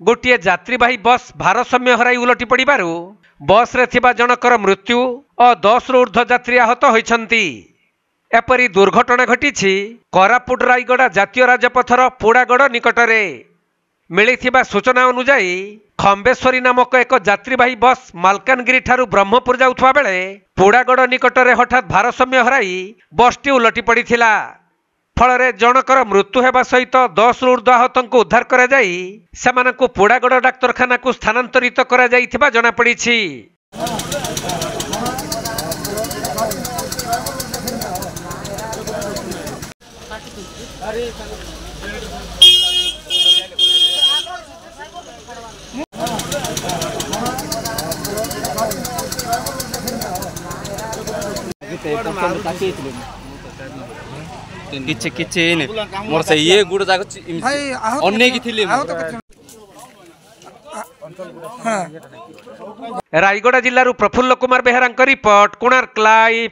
गोटे यात्रीवाही बस भारसाम्य हराई उलटी पड़ू बस रे थिबा जनकर मृत्यु और 10 रु ऊर्ध्व यात्री आहत होइछंती। एपरी दुर्घटना घटी कोरापुट रायगड़ा जातीय राजपथर पोड़ागड़ निकटरे। मिलिथिबा सूचना अनुसार खंबेश्वरी नामक एक यात्रीवाही बस मालकानगिरी ठारू ब्रह्मपुर जाउथवा बेले पोड़ागड़ निकटरे हठात भारसाम्य हराई बसटी उलटी पड़िथिला। फल जनकर मृत्यु हेबा सहित 10 रु ऊर्ध्व आहतों उद्धार करा जाई सेमानकु पोड़ागड़ डाक्तरखाना को स्थानांतरित करा जाइथिबा जଣା पड़िछि। मोर से ये गुड़ जाग अन्य की थिली रायगड़ा जिल्लारू प्रफुल्ल कुमार बेहरा रिपोर्ट कोणार्क लाइव।